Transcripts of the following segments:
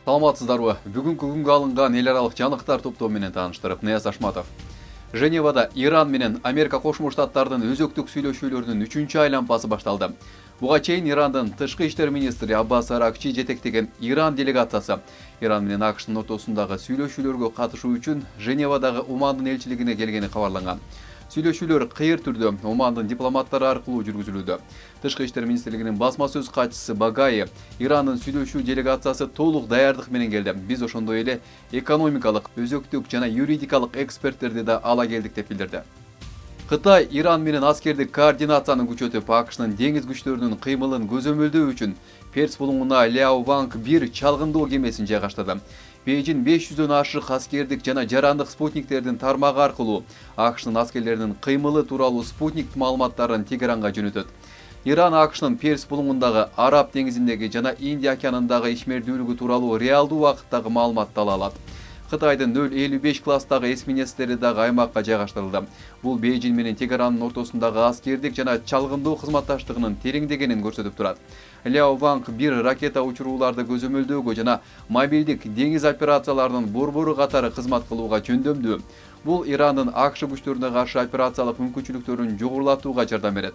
Саламатсыздарбы? Бүгүнкү күнгө алынган эл аралык жаңылыктар топтому менен тааныштырып, Нияз Ашматов. Женевада Иран менен Америка Кошмо Штаттардын өзөктүк сүйлөшүүлөрүнүн 3-чү айланпасы башталды. Буга чейин Ирандын тышкы иштер министри Аббас Аракчи жетектеген Иран делегациясы Иран менен АКШтын ортосундагы сүйлөшүүлөргө катышуу үчүн Женевадагы Омандын элчилигине келгени кабарланган. Сүйлөшүүлөр кыйыр түрдө Омандын дипломаттары аркылуу жүргүзүлүүдө. Тышкы иштер министрлигинин басма сөз катчысы Багаи Ирандын сүйлөшүү делегациясы толук даярдык менен келди. Биз ошондой эле экономикалык, өзөктүк жана юридикалык эксперттерди да ала келдик деп билдирди. Кытай Иран менен аскердик координацияны күчөтүп, АКШнын деңиз күчтөрүнүн кыймылын көзөмөлдөө үчүн Перс булуңуна Ляо Ванг 1 чалгындоо кемесин жайгаштырды. Бейжин 500дөн ашык аскердик жана жарандык спутниктердин тармагы аркылуу АКШнын аскерлеринин кыймылы тууралуу спутник маалыматтарын Тегеранга жөнөтөт. Иран АКШнын Перс булуңундагы, Араб деңизиндеги жана Индия океанындагы ишмердүүлүгү тууралуу реалдуу убакыттагы маалыматты ала алат. Кытайдын 055 класстагы эсминецтери дагы аймакка жайгаштырылды. Бул Бейжин менен Тегеранын ортосундагы аскердик жана чалгындоо кызматташтыгынын тереңдегенин көрсөтүп турат. Ляо Ванг 1 ракета учурууларды көзөмөлдөөгө жана мобилдик деңиз операцияларынын борбору катары кызмат кылууга жөндөмдүү. Бул Ирандын АКШ күчтөрүнө каршы операциялык мүмкүнчүлүктөрүн жогорулатууга жардам берет.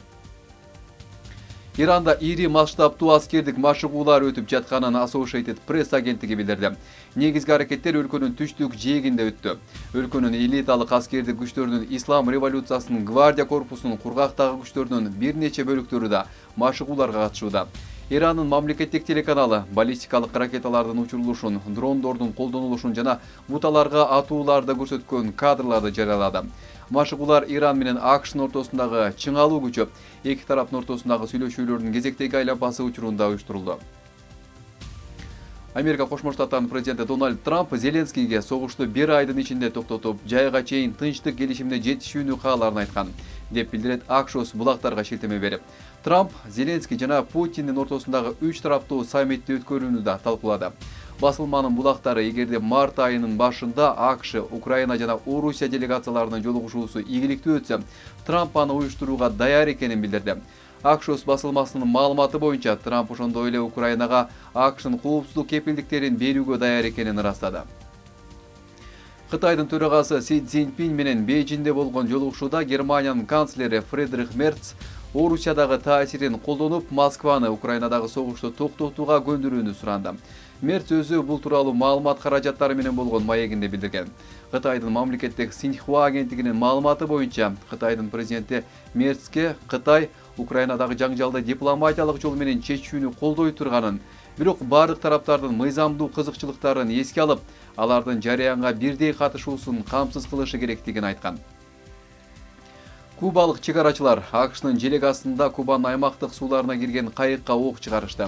Иранда ири масштабтуу аскердик машыгуулар өтүп жатканын Associated Press агенттиги билдирди. Негизги аракеттер өлкөнүн түштүк жээгинде өттү. Өлкөнүн элиталык аскердик күчтөрүнүн Ислам революциясынын гвардия корпусунун кургактагы күчтөрүнүн бир нече бөлүктөрү да машыгууларга катышууда. Иранын мамлекеттик телеканалы баллистикалык ракеталардын учурулушун, дрондордун колдонулушун жана буталарга атууларды көрсөткөн кадрларды жарыялады. Машыгуулар Иран менен АКШнын ортосундагы чыңалуу күчөп, эки тараптын ортосундагы сүйлөшүүлөрдүн кезектеги айланпасы учурунда уюштурулду. Америка Кошмо Штаттарынын президенти Дональд Трамп Зеленскийге согушту 1 айдын ичинде токтотуп, жайга чейин тынчтык келишимине жетишүүнү кааларын айткан, деп билдирет Axios булактарга шилтеме берип. Трамп Зеленский жана Путиндин ортосундагы 3 тараптуу саммитти өткөрүүнү да талкуулады. Басылманын булактары эгерде март айынын башында АКШ, Украина жана Орусия делегацияларынын жолугушуусу ийгиликтүү өтсө, Трамп аны уюштурууга даяр экенин билдирди. Axios басылмасынын маалыматы боюнча Трамп ошондой эле Украинага АКШнын коопсуздук кепилдиктерин берүүгө даяр экенин ырастады. Кытайдын төрагасы Си Цзиньпин менен Бейжинде болгон жолугушууда Германиянын канцлери Фридрих Мерц Орусиядагы таасирин колдонуп, Москваны Украинадагы согушту токтотууга көндүрүүнү суранды. Мерц өзү бул тууралуу маалымат каражаттары менен болгон маегинде билдирген. Кытайдын мамлекеттик Синьхуа агенттигинин маалыматы боюнча, Кытайдын президенти Мерцке Кытай Украинадагы жаңжалды дипломатиялык жол менен чечүүнү колдой турганын, бирок бардык тараптардын мыйзамдуу кызыкчылыктарын эске алып, алардын жарыянга бирдей катышуусун камсыз кылышы керектигин айткан. Кубалык чегарачылар АКШнын желек астында Кубанын аймактык сууларына кирген кайыкка ок чыгарышты.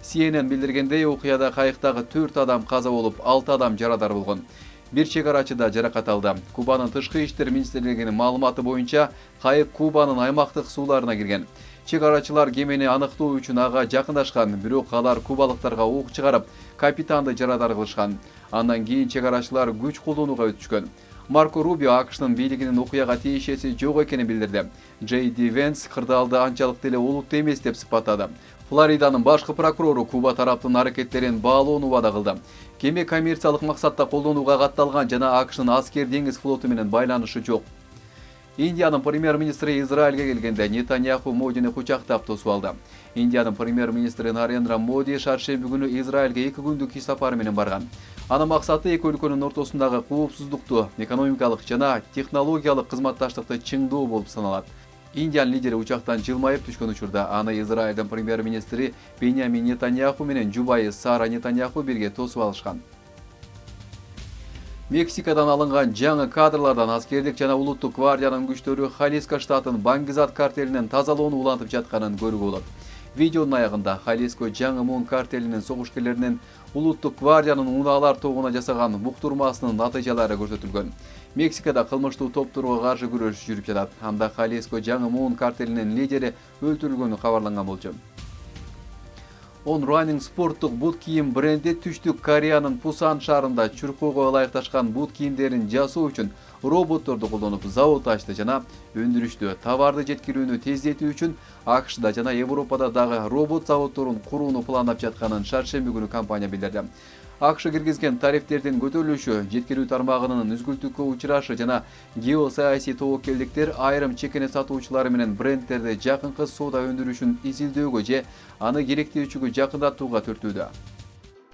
CNN билдиргендей, окуяда кайыктагы 4 адам каза болуп, 6 адам жарадар болгон. Бир чегарачы да жаракат алды. Кубанын тышкы иштер министрлигинин маалыматы боюнча, кайык Кубанын аймактык сууларына кирген. Чегарачылар кемени аныктоо үчүн ага жакындашкан, бирок алар кубалыктарга ок чыгарып, капитанды жарадар кылышкан. Андан кийин чегарачылар күч колдонууга өтүшкөн. Марко Рубио АКШнын бийлигинин окуяга тиешеси жок экенин билдирди. Джей Ди Венс кырдаалды анчалык деле олуттуу эмес деп сыпаттады. Флориданын башкы прокурору Куба тараптын аракеттерин баалоону убада кылды. Кеме коммерциялык максатта колдонууга катталган жана АКШнын аскер деңиз флоту менен байланышы жок. Индиянын премьер-министри Израилге келгенде Нетаньяху Модини кучактап тосуп алды. Индиянын премьер-министри Нарендра Моди шаршемби күнү Израилге 2 күндүк иш сапары менен барган. Анын максаты эки өлкөнүн ортосундагы коопсуздукту, экономикалык жана технологиялык кызматташтыкты чыңдоо болуп саналат. Индиан лидери учактан жылмайып түшкөн учурда аны Израилдин премьер-министри Беньямин Нетаньяху менен жубайы Сара Нетаньяху бирге тосуп алышкан. Мексикадан алынган жаңы кадрлардан аскердик жана улуттук гвардиянын күчтөрү Халиско штатын Бангизат картелинен тазалоону улантып жатканын көрүүгө болот. Видеонун аягында Халиско жаңы Мун картелинин согушкерлеринин улуттук гвардиянын унаалар тобуна жасаган буктурмасынын натыйжалары көрсөтүлгөн. Мексикада кылмыштуу топторго каршы күрөш жүрүп жатат. Анда Халиско жаңы Мун картелинин лидери өлтүрүлгөнү кабарланган болчу. On Running спорттук бут кийим бренди Түштүк Кореянын Пусан шаарында чуркоого ылайыкташкан бут кийимдерин жасоо үчүн роботторду колдонуп завод ачты жана өндүрүштү. Товарды жеткирүүнү тездетүү үчүн АКШда жана Европада дагы робот заводдорун курууну пландап жатканын шаршемби күнү компания билдирди. АКШ киргизген тарифтердин көтөрүлүшү, жеткирүү тармагынын үзгүлтүккө учурашы жана геосаясий тобокелдиктер айрым чекене сатуучулар менен брендтерди жакынкы соода өндүрүшүн изилдөөгө же аны керектөөчүгө жакындатууга түртүүдө.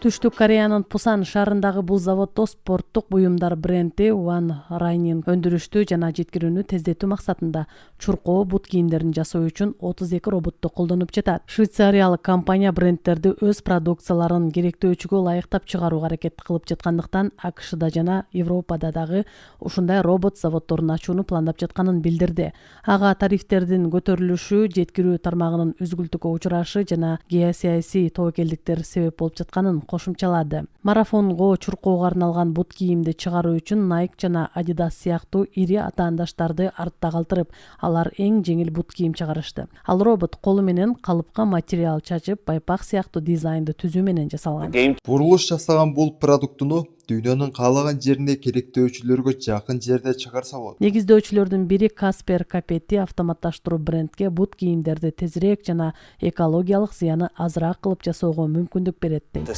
Түштүк Кореянын Пусан шаарындагы бул заводдо спорттук буюмдар бренди One Running өндүрүштү жана жеткирүүнү тездетүү максатында чуркоо бут кийимдерин жасоо үчүн 32 роботту колдонуп жатат. Швейцариялык компания брендтерди өз продукцияларын керектөөчүгө ылайыктап чыгарууга аракет кылып жаткандыктан АКШда жана Европада дагы ушундай робот заводдорун ачууну пландап жатканын билдирди. Ага тарифтердин көтөрүлүшү, жеткирүү тармагынын үзгүлтүккө учурашы жана геосаясий тобокелдиктер себеп болуп жатканын кошумчалады. Марафонго, чуркоого арналган бут кийимди чыгаруу үчүн Nike жана Adidas сыяктуу ири атаандаштарды артта калтырып, алар эң жеңил бут кийим чыгарышты. Ал робот колу менен калыпка материал чачып, байпак сыяктуу дизайнды түзүү менен жасалган. Бурулуш жасаган бул продуктуну дүйнөнүн каалаган жерине керектөөчүлөргө жакын жерде чыгарса болот. Негиздөөчүлөрдүн бири Каспер Капетти автоматташтыруу брендке бут кийимдерди тезирээк жана экологиялык зыяны азыраак кылып жасоого мүмкүндүк берет дейт.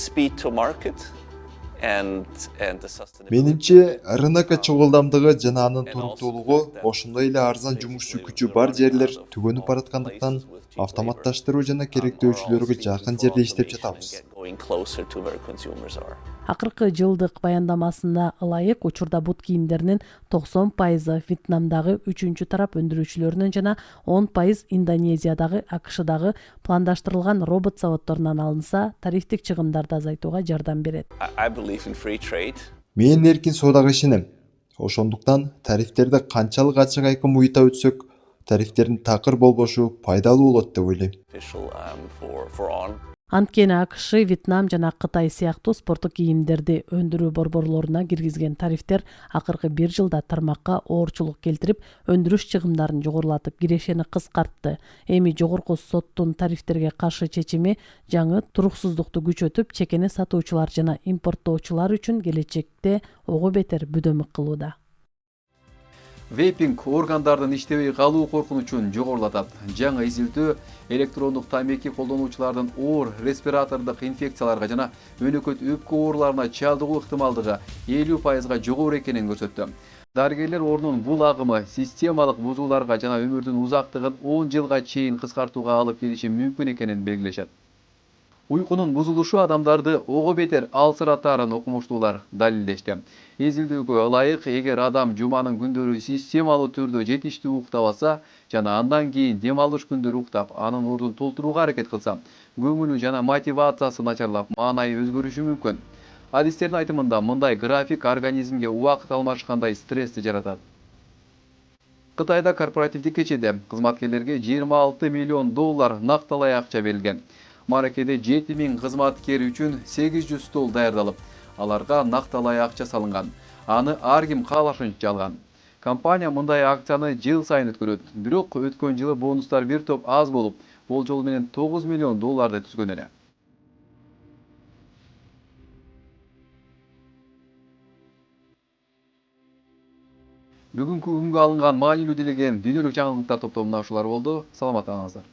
Менимче, рынокко чогулдамдыгы жана анын туруктуулугу, ошондой эле арзан жумушчу күчү бар жерлер түгөнүп бараткандыктан автоматташтыруу жана керектөөчүлөргө жакын жерде иштеп жатабыз. Акыркы жылдык баяндамасына ылайык учурда бут кийимдеринин 90% Вьетнамдагы 3-чү тарап өндүрүүчүлөрүнөн жана 10% Индонезиядагы, АКШдагы пландаштырылган робот заводдорунан алынса, тарифтик чыгымдарды азайтууга жардам берет. Мен эркин соодага ишенем. Ошондуктан тарифтерди канчалык ачык айкын уюта өтсөк, тарифтердин такыр болбошу пайдалуу болот деп ойлойм. Анткени АКШ, Вьетнам жана Кытай сыяктуу спорттук кийимдерди өндүрүү борборлоруна киргизген тарифтер акыркы 1 жылда тармакка оорчулук келтирип, өндүрүш чыгымдарын жогорулатып, кирешени кыскартты. Эми жогорку соттун тарифтерге каршы чечими жаңы туруксуздукту күчөтүп, чекене сатуучулар жана импорттоочулар үчүн келечекте ого бетер бөдөмүк кылууда. Вейпинг органдардын иштебей калуу коркунучун жогорулатат. Жаңы изилдөө электрондук тамеки колдонуучулардын оор респиратордук инфекцияларга жана өнөкөт өпкө ооруларына чалдыгуу ыктымалдыгы 50% жогору экенин көрсөттү. Дарыгерлер орнун бул агымы системалык бузууларга жана өмүрдүн узактыгын 10 жылга чейин кыскартууга алып келиши мүмкүн экенин белгилешет. Уйкунун бузулушу адамдарды ого бетер алсыратарын окумуштуулар далилдешти. Изилдөөгө ылайык, эгер адам жуманын күндөрү системалуу түрдө жетиштүү уктабаса жана андан кийин дем алыш күндөрү уктап, анын ордун толтурууга аракет кылса, көңүлү жана мотивациясы начарлап, маанайы өзгөрүшү мүмкүн. Адистердин айтымында, мындай график организмге убакыт алмашкандай стрессти жаратат. Кытайда корпоративдик кечеде кызматкерлерге $26 миллион накталай акча берилген. Маракеде 7000 кызматкер үчүн 800 стол даярдалып, аларга накталай акча салынган. Аны ар ким каалашынча алган. Компания мындай акцияны жыл сайын өткөрөт. Бирок өткөн жылы бонустар бир топ аз болуп, болжол менен $9 миллион түзгөн эле. Бүгүнкү күнгө алынган маанилүү делеген дүйнөлүк жаңылыктар топтомуна ушулар болду. Саламат калыңыздар.